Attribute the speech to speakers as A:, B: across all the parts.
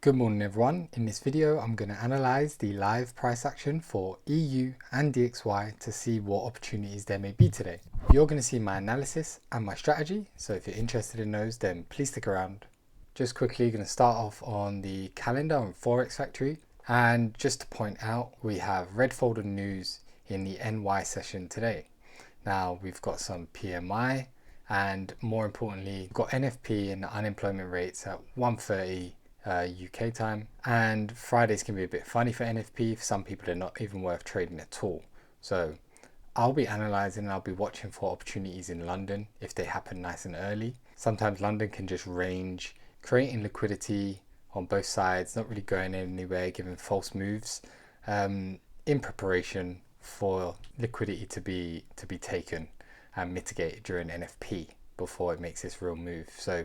A: Good morning everyone. In this video I'm going to analyze the live price action for EU and DXY to see what opportunities there may be today. You're going to see my analysis and my strategy, so if you're interested in those then please stick around. Just quickly going to start off on the calendar on Forex Factory, and just to point out we have red folder news in the NY session today. Now we've got some PMI and more importantly we've got NFP and the unemployment rates at 1:30 UK time, and Fridays can be a bit funny for NFP. For some people they're not even worth trading at all. So I'll be analysing and I'll be watching for opportunities in London if they happen nice and early. Sometimes London can just range, creating liquidity on both sides, not really going anywhere, giving false moves in preparation for liquidity to be taken and mitigated during NFP before it makes this real move. So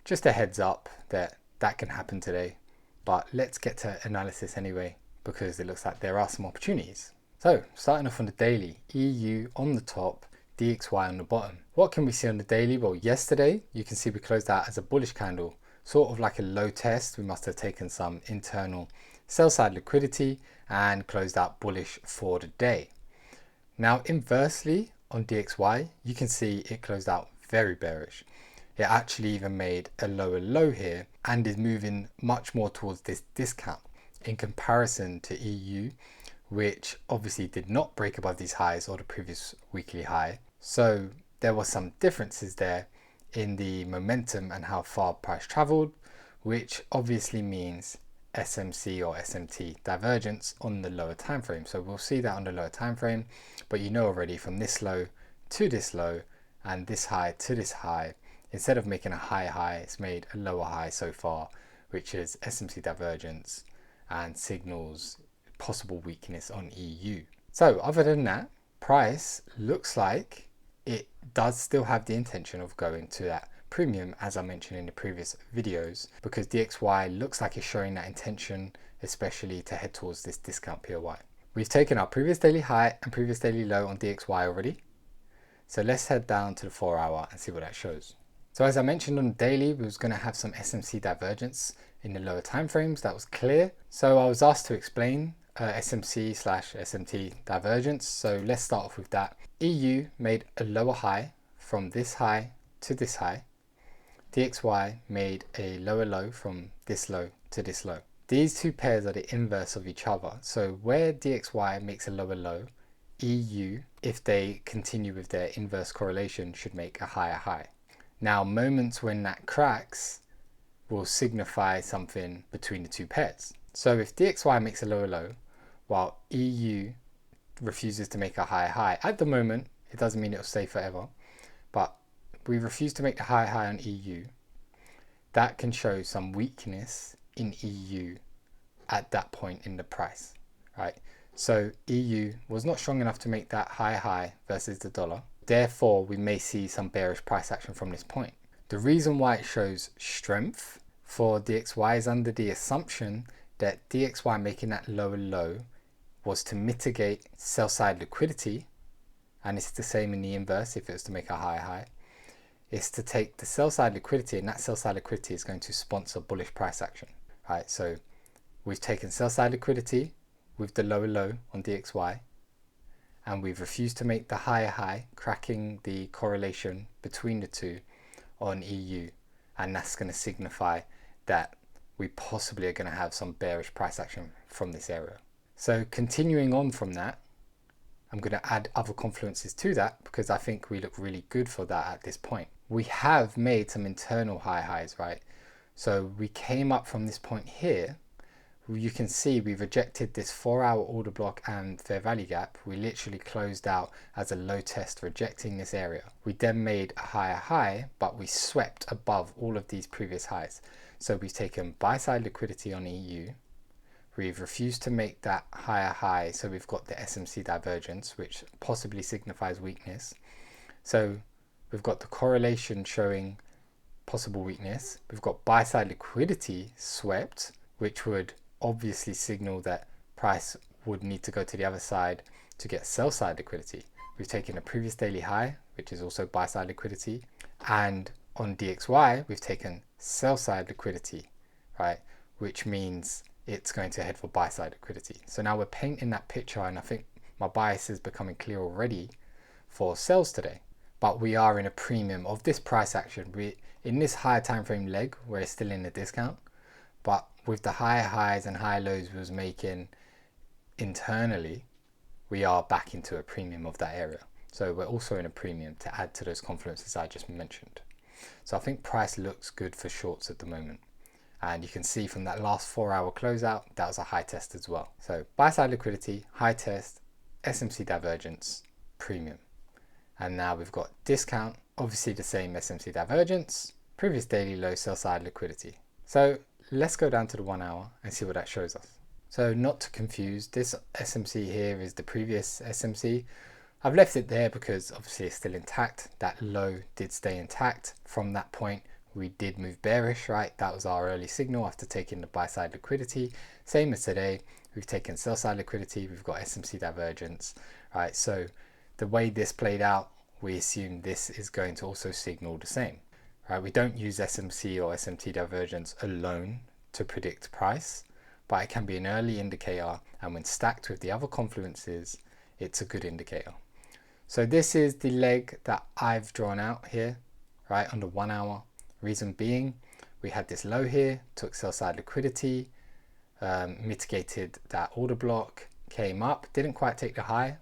A: just a heads up that can happen today, but let's get to analysis anyway because it looks like there are some opportunities. So starting off on the daily, EU on the top, DXY on the bottom. What can we see on the daily? Well, yesterday you can see we closed out as a bullish candle, sort of like a low test. We must have taken some internal sell side liquidity and closed out bullish for the day. Now inversely on DXY you can see it closed out very bearish. It actually even made a lower low here and is moving much more towards this discount in comparison to EU, which obviously did not break above these highs or the previous weekly high. So there were some differences there in the momentum and how far price traveled, which obviously means SMC or SMT divergence on the lower time frame. So we'll see that on the lower time frame, but you know already from this low to this low and this high to this high, instead of making a high high, it's made a lower high so far, which is SMT divergence and signals possible weakness on EU. So other than that, price looks like it does still have the intention of going to that premium, as I mentioned in the previous videos, because DXY looks like it's showing that intention, especially to head towards this discount POY. We've taken our previous daily high and previous daily low on DXY already. So let's head down to the 4 hour and see what that shows. So as I mentioned on the daily, we was going to have some SMC divergence in the lower time frames. That was clear. So I was asked to explain SMC/SMT divergence. So let's start off with that. EU made a lower high from this high to this high. DXY made a lower low from this low to this low. These two pairs are the inverse of each other. So where DXY makes a lower low, EU, if they continue with their inverse correlation, should make a higher high. Now, moments when that cracks will signify something between the two pairs. So if DXY makes a lower low, while EU refuses to make a higher high, at the moment, it doesn't mean it'll stay forever, but we refuse to make the higher high on EU, that can show some weakness in EU at that point in the price, right? So EU was not strong enough to make that higher high versus the dollar. Therefore, we may see some bearish price action from this point. The reason why it shows strength for DXY is under the assumption that DXY making that lower low was to mitigate sell side liquidity, and it's the same in the inverse if it was to make a higher high. It's to take the sell side liquidity, and that sell side liquidity is going to sponsor bullish price action, right? So we've taken sell side liquidity with the lower low on DXY, and we've refused to make the higher high, cracking the correlation between the two on EU, and that's going to signify that we possibly are going to have some bearish price action from this area. So continuing on from that, I'm going to add other confluences to that because I think we look really good for that at this point. We have made some internal high highs, right? So we came up from this point here. You can see we rejected this 4 hour order block and fair value gap. We literally closed out as a low test, rejecting this area. We then made a higher high, but we swept above all of these previous highs. So we've taken buy side liquidity on EU. We've refused to make that higher high. So we've got the SMC divergence, which possibly signifies weakness. So we've got the correlation showing possible weakness. We've got buy side liquidity swept, which would obviously signal that price would need to go to the other side to get sell side liquidity. We've taken a previous daily high, which is also buy side liquidity, and on DXY we've taken sell side liquidity, right, which means it's going to head for buy side liquidity. So now we're painting that picture, and I think my bias is becoming clear already for sales today. But we are in a premium of this price action. We in this higher time frame leg, we're still in a discount, but with the higher highs and higher lows we was making internally, we are back into a premium of that area. So we're also in a premium to add to those confluences I just mentioned. So I think price looks good for shorts at the moment. And you can see from that last 4 hour closeout, that was a high test as well. So buy side liquidity, high test, SMT divergence, premium. And now we've got discount, obviously the same SMT divergence, previous daily low, sell side liquidity. So let's go down to the 1 hour and see what that shows us. So not to confuse, this SMC here is the previous SMC. I've left it there because obviously it's still intact. That low did stay intact. From that point, we did move bearish, right? That was our early signal after taking the buy side liquidity. Same as today, we've taken sell side liquidity, we've got SMC divergence, right? So the way this played out, we assume this is going to also signal the same, right? We don't use SMC or SMT divergence alone to predict price, but it can be an early indicator, and when stacked with the other confluences, it's a good indicator. So this is the leg that I've drawn out here, right, on the 1 hour. Reason being, we had this low here, took sell side liquidity, mitigated that order block, came up, didn't quite take the high.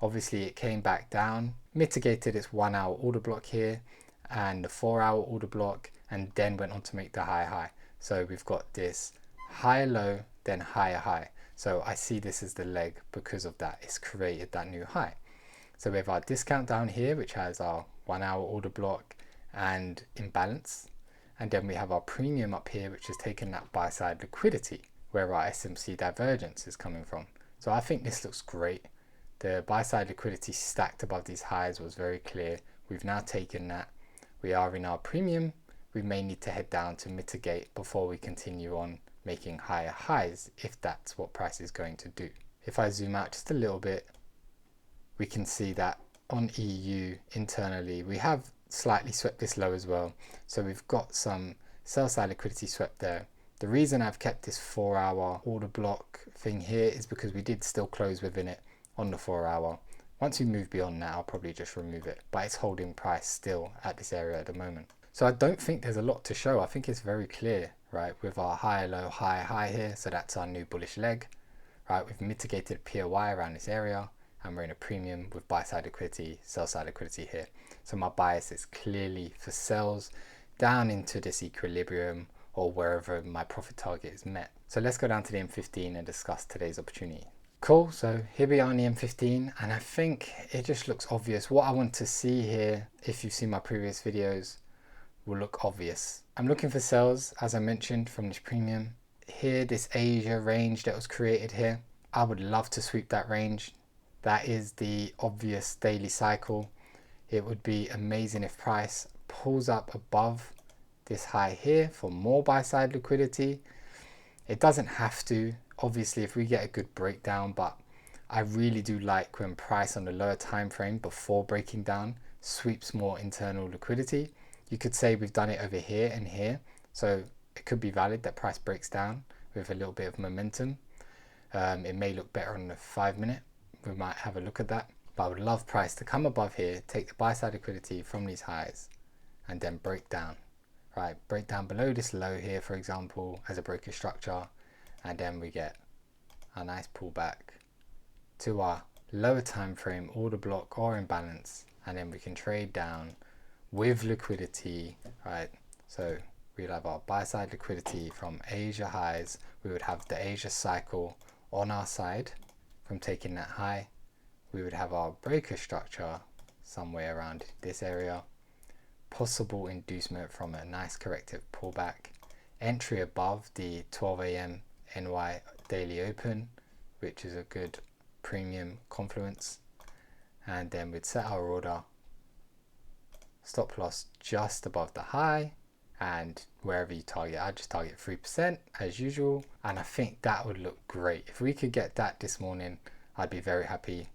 A: Obviously it came back down, mitigated its 1 hour order block here and the 4 hour order block, and then went on to make the high. So we've got this higher low, then higher high. So I see this as the leg because of that. It's created that new high. So we have our discount down here, which has our 1 hour order block and imbalance. And then we have our premium up here, which has taken that buy side liquidity, where our SMC divergence is coming from. So I think this looks great. The buy side liquidity stacked above these highs was very clear. We've now taken that. We are in our premium. We may need to head down to mitigate before we continue on making higher highs, if that's what price is going to do. If I zoom out just a little bit, we can see that on EU internally, we have slightly swept this low as well. So we've got some sell side liquidity swept there. The reason I've kept this 4 hour order block thing here is because we did still close within it on the 4 hour. Once we move beyond that, I'll probably just remove it, but it's holding price still at this area at the moment. So I don't think there's a lot to show. I think it's very clear, right, with our high, low, high here. So that's our new bullish leg, right? We've mitigated POI around this area, and we're in a premium with buy side liquidity, sell side liquidity here. So my bias is clearly for sells down into this equilibrium or wherever my profit target is met. So let's go down to the M15 and discuss today's opportunity. Cool, so here we are on the M15, and I think it just looks obvious. What I want to see here, if you've seen my previous videos, will look obvious. I'm looking for sells, as I mentioned, from this premium. Here, this Asia range that was created here, I would love to sweep that range. That is the obvious daily cycle. It would be amazing if price pulls up above this high here for more buy side liquidity. It doesn't have to, obviously, if we get a good breakdown, but I really do like when price on the lower time frame before breaking down sweeps more internal liquidity. You could say we've done it over here and here, so it could be valid that price breaks down with a little bit of momentum. It may look better on the 5 minute. We might have a look at that, but I would love price to come above here, take the buy side liquidity from these highs, and then break down, right? Break down below this low here, for example, as a breaker structure, and then we get a nice pullback to our lower time frame order block or imbalance, and then we can trade down with liquidity, right? So we'd have our buy side liquidity from Asia highs. We would have the Asia cycle on our side from taking that high. We would have our breaker structure somewhere around this area, possible inducement from a nice corrective pullback, entry above the 12 a.m. NY daily open, which is a good premium confluence, and then we'd set our order, stop loss just above the high, and wherever you target, I just target 3% as usual, and I think that would look great. If we could get that this morning, I'd be very happy.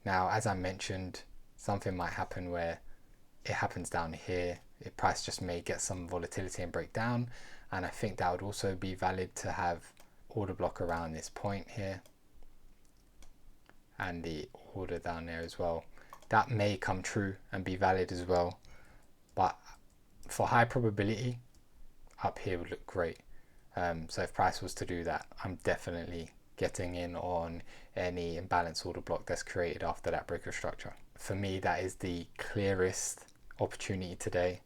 A: Now, as I mentioned, something might happen where it happens down here, price just may get some volatility and break down. And I think that would also be valid to have order block around this point here and the order down there as well. That may come true and be valid as well, but for high probability, up here would look great. So if price was to do that, I'm definitely getting in on any imbalance order block that's created after that breaker structure. For me, that is the clearest opportunity today.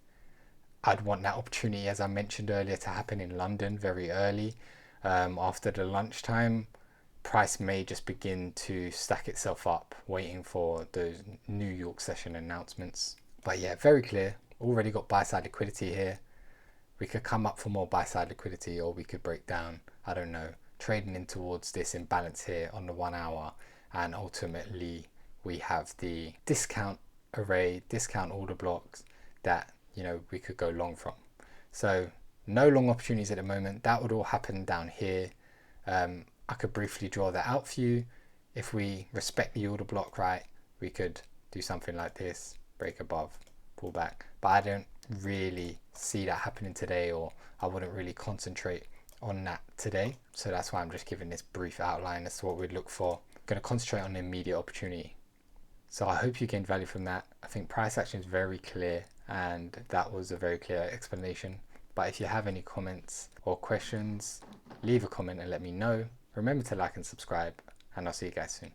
A: I'd want that opportunity, as I mentioned earlier, to happen in London very early. After the lunchtime, price may just begin to stack itself up, waiting for those New York session announcements. But yeah, very clear. Already got buy side liquidity here. We could come up for more buy side liquidity, or we could break down, I don't know, trading in towards this imbalance here on the 1 hour, and ultimately we have the discount array, discount order blocks that, you know, we could go long from. So no long opportunities at the moment. That would all happen down here. I could briefly draw that out for you. If we respect the order block, right, we could do something like this, break above, pull back, but I don't really see that happening today, or I wouldn't really concentrate on that today. So that's why I'm just giving this brief outline as to what we'd look for. I'm going to concentrate on the immediate opportunity. So I hope you gained value from that. I think price action is very clear, and that was a very clear explanation. But if you have any comments or questions, leave a comment and let me know. Remember to like and subscribe, and I'll see you guys soon.